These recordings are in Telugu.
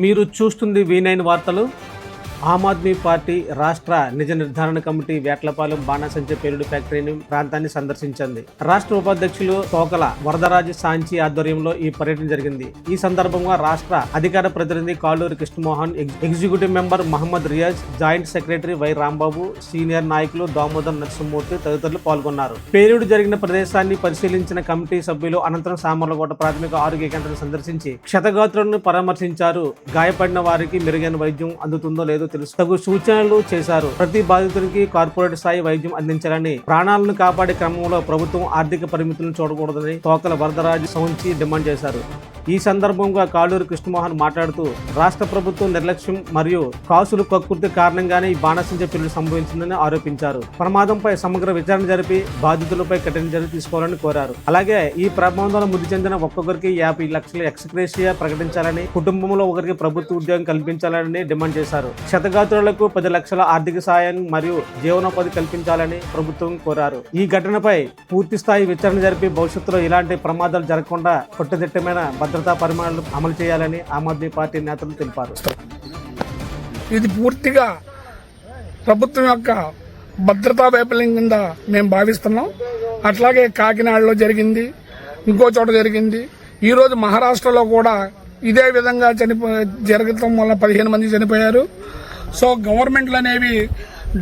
మీరు చూస్తుంది V9 వార్తలు. ఆమ్ ఆద్మీ పార్టీ రాష్ట్ర నిజ నిర్ధారణ కమిటీ వేట్లపాలెం బాణాసంచ పేలుడు ఫ్యాక్టరీని ప్రాంతాన్ని సందర్శించింది. రాష్ట్ర ఉపాధ్యక్షులు తోకల వరదరాజు సాంచి ఆధ్వర్యంలో ఈ పర్యటన జరిగింది. ఈ సందర్భంగా రాష్ట్ర అధికార ప్రతినిధి Kalluri Krishnamohan, executive member Mohammed Riyaz, joint secretary Y Rambabu, senior నాయకులు దామోదర్ నరసింహమూర్తి తదితరులు పాల్గొన్నారు. పేలుడు జరిగిన ప్రదేశాన్ని పరిశీలించిన కమిటీ సభ్యులు అనంతరం సామర్లకోట ప్రాథమిక ఆరోగ్య కేంద్రం సందర్శించి క్షతగాత్రులను పరామర్శించారు. గాయపడిన వారికి మెరుగైన వైద్యం అందుతుందో లేదో తగు సూచనలు చేశారు. ప్రతి బాధితునికి కార్పొరేట్ స్థాయి వైద్యం అందించాలని, ప్రాణాలను కాపాడే క్రమంలో ప్రభుత్వం ఆర్థిక పరిమితులను చూడకూడదని తోకల వరదరాజు సౌంచి డిమాండ్ చేశారు. ఈ సందర్భంగా కాళ్ళూరి కృష్ణమోహన్ మాట్లాడుతూ రాష్ట్ర ప్రభుత్వం నిర్లక్ష్యం మరియు కాసులు కక్కుర్తి కారణంగానే ఈ బాణాసంచ పేలుడు సంభవించిందని ఆరోపించారు. ప్రమాదంపై సమగ్ర విచారణ జరిపి బాధితులపై కఠిన చర్య తీసుకోవాలని కోరారు. అలాగే ఈ ప్రమాదంలో మృతి చెందిన ఒక్కొక్కరికి 50 లక్షల ఎక్స్గ్రేషియా ప్రకటించాలని, కుటుంబంలో ఒకరికి ప్రభుత్వ ఉద్యోగం కల్పించాలని డిమాండ్ చేశారు. క్షతగాత్రులకు 10 లక్షల ఆర్థిక సాయం మరియు జీవనోపాధి కల్పించాలని ప్రభుత్వం కోరారు. ఈ ఘటనపై పూర్తి స్థాయి విచారణ జరిపి భవిష్యత్తులో ఇలాంటి ప్రమాదాలు జరగకుండా కట్టుదిట్టమైన భద్రతా పరిమాణాలు అమలు చేయాలని ఆమ్ ఆద్మీ పార్టీ నేతలు తెలిపారు. ఇది పూర్తిగా ప్రభుత్వం యొక్క భద్రతా వైఫల్యం కింద మేము భావిస్తున్నాం. అట్లాగే కాకినాడలో జరిగింది, ఇంకో చోట జరిగింది. ఈరోజు మహారాష్ట్రలో కూడా ఇదే విధంగా జరగటం వల్ల 15 మంది చనిపోయారు. సో గవర్నమెంట్లు అనేవి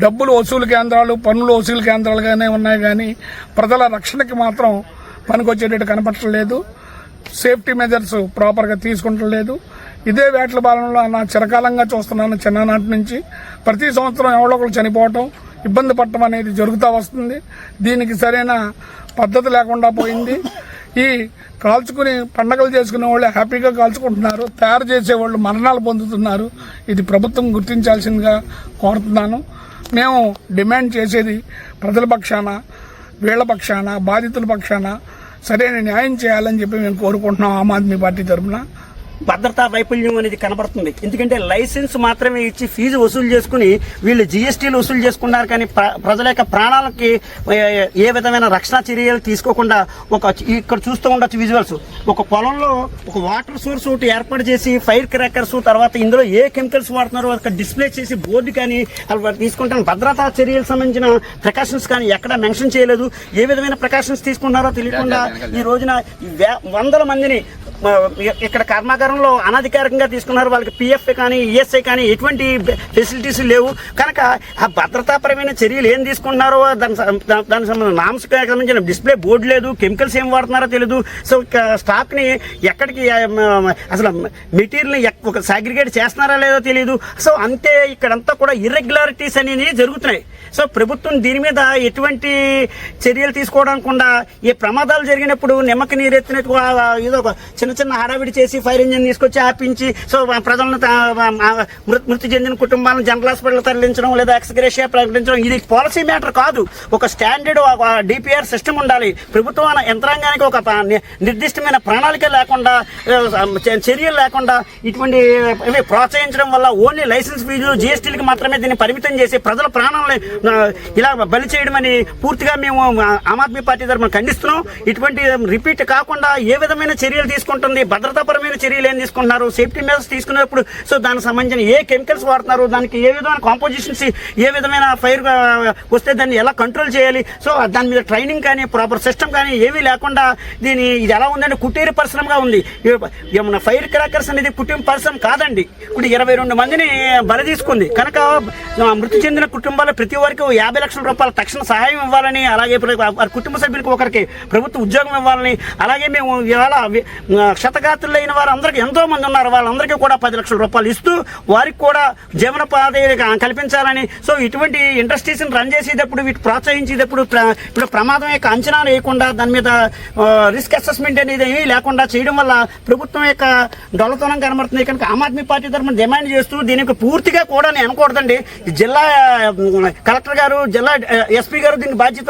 డబ్బులు వసూలు కేంద్రాలు, పన్నులు వసూలు కేంద్రాలుగానే ఉన్నాయి, కానీ ప్రజల రక్షణకి మాత్రం పనికొచ్చేటట్టు కనపడలేదు. సేఫ్టీ మెజర్స్ ప్రాపర్గా తీసుకుంటలేదు. ఇదే వేట్లపాలెంలో నా చిరకాలంగా చూస్తున్నాను. చిన్ననాటి నుంచి ప్రతి సంవత్సరం ఎవరో ఒకరు చనిపోవటం, ఇబ్బంది పడటం అనేది జరుగుతూ వస్తుంది. దీనికి సరైన పద్ధతి లేకుండా పోయింది. ఈ కాల్చుకుని పండగలు చేసుకునే వాళ్ళు హ్యాపీగా కాల్చుకుంటున్నారు, తయారు చేసేవాళ్ళు మరణాలు పొందుతున్నారు. ఇది ప్రభుత్వం గుర్తించాల్సిందిగా కోరుతున్నాను. మేము డిమాండ్ చేసేది ప్రజల పక్షాన, వీళ్ల పక్షాన, బాధితుల పక్షాన సరైన న్యాయం చేయాలని చెప్పి మేము కోరుకుంటున్నాం. ఆమ్ ఆద్మీ పార్టీ తరఫున భద్రతా వైఫల్యం అనేది కనబడుతుంది. ఎందుకంటే లైసెన్స్ మాత్రమే ఇచ్చి ఫీజు వసూలు చేసుకుని వీళ్ళు జీఎస్టీలు వసూలు చేసుకున్నారు, కానీ ప్రజల యొక్క ప్రాణాలకి ఏ విధమైన రక్షణ చర్యలు తీసుకోకుండా ఇక్కడ చూస్తూ ఉండొచ్చు విజువల్స్. ఒక పొలంలో ఒక వాటర్ సోర్స్ ఒకటి ఏర్పాటు చేసి ఫైర్ క్రాకర్స్, తర్వాత ఇందులో ఏ కెమికల్స్ వాడుతున్నారో అక్కడ డిస్ప్లే చేసి బోర్డు కానీ తీసుకుంటాను. భద్రతా చర్యలకు సంబంధించిన ప్రికాషన్స్ కానీ ఎక్కడ మెన్షన్ చేయలేదు. ఏ విధమైన ప్రికాషన్స్ తీసుకున్నారో తెలియకుండా ఈ రోజున వందల మందిని ఇక్కడ కర్మాగారంలో అనధికారికంగా తీసుకున్నారు. వాళ్ళకి పిఎఫ్ కానీ ఈఎస్ఐ కానీ ఎటువంటి ఫెసిలిటీస్ లేవు. కనుక ఆ భద్రతాపరమైన చర్యలు ఏం తీసుకుంటున్నారో దానికి సంబంధించిన డిస్ప్లే బోర్డు లేదు, కెమికల్స్ ఏం వాడుతున్నారో తెలియదు. సో స్టాక్ ని ఎక్కడికి అసలు మెటీరియల్ని ఒక సాగ్రిగేట్ చేస్తున్నారా లేదో తెలియదు. సో అంతే ఇక్కడంతా కూడా ఇర్రెగ్యులారిటీస్ అనేది జరుగుతున్నాయి. సో ప్రభుత్వం దీని మీద ఎటువంటి చర్యలు తీసుకోవడానికి ఏ ప్రమాదాలు జరిగినప్పుడు నిమ్మకి నీరెత్తినట్టు ఏదో ఒక చిన్న హడావిడి చేసి ఫైర్ ఇంజిన్ తీసుకొచ్చి ఆపించి సో ప్రజలను మృతి చెందిన కుటుంబాలను జనరల్ హాస్పిటల్ తరలించడం లేదా ఎక్స్గ్రేషియా ప్రకటించడం ఇది పాలసీ మ్యాటర్ కాదు. ఒక స్టాండర్డ్ డిపిఆర్ సిస్టమ్ ఉండాలి. ప్రభుత్వం యంత్రాంగానికి ఒక నిర్దిష్టమైన ప్రణాళిక లేకుండా, చర్యలు లేకుండా ఇటువంటి ప్రోత్సహించడం వల్ల ఓన్లీ లైసెన్స్ ఫీజులు, జీఎస్టీలకు మాత్రమే దీన్ని పరిమితం చేసి ప్రజల ప్రాణాలను ఇలా బలి చేయడం అని పూర్తిగా మేము ఆమ్ ఆద్మీ పార్టీ తరఫున ఖండిస్తున్నాం. ఇటువంటి రిపీట్ కాకుండా ఏ విధమైన చర్యలు తీసుకుంటుంది, భద్రతాపరమైన చర్యలు ఏం తీసుకుంటున్నారు, సేఫ్టీ మెజర్స్ తీసుకునేప్పుడు సో దానికి సంబంధించిన ఏ కెమికల్స్ వాడుతున్నారు, దానికి ఏ విధమైన కాంపోజిషన్స్, ఏ విధమైన ఫైర్ వస్తే దాన్ని ఎలా కంట్రోల్ చేయాలి, సో దాని మీద ట్రైనింగ్ కానీ ప్రాపర్ సిస్టమ్ కానీ ఏమీ లేకుండా ఇది ఎలా ఉందంటే కుటీర పరిశ్రమగా ఉంది. ఏమన్నా ఫైర్ క్రాకర్స్ అనేది కుటుంబ పరిశ్రమ కాదండి. ఇప్పుడు 22 మందిని బలి తీసుకుంది. కనుక మృతి చెందిన కుటుంబాలు ప్రతి వారికి 50 లక్షల రూపాయల తక్షణ సహాయం ఇవ్వాలని, అలాగే కుటుంబ సభ్యులకు ఒకరికి ప్రభుత్వ ఉద్యోగం ఇవ్వాలని, అలాగే మేము ఇవాళ క్షతగాత్రులు అయిన వారందరికీ ఎంతో మంది ఉన్నారు, వాళ్ళందరికీ కూడా 10 లక్షల రూపాయలు ఇస్తూ వారికి కూడా జీవనోపాధి కల్పించాలని. సో ఇటువంటి ఇండస్ట్రీస్ రన్ చేసేటప్పుడు వీటి ప్రోత్సహించేటప్పుడు ఇప్పుడు ప్రమాదం యొక్క అంచనా వేయకుండా దాని మీద రిస్క్ అసెస్మెంట్ అనేది ఏమీ లేకుండా చేయడం వల్ల ప్రభుత్వం యొక్క డొల్లతనం కనబడుతుంది. కనుక ఆమ్ ఆద్మీ పార్టీ తరఫున డిమాండ్ చేస్తూ దీనికి పూర్తిగా కూడా నేను అనకూడదండి. జిల్లా కలెక్టర్ గారు, జిల్లా ఎస్పీ గారు దీనికి బాధ్యత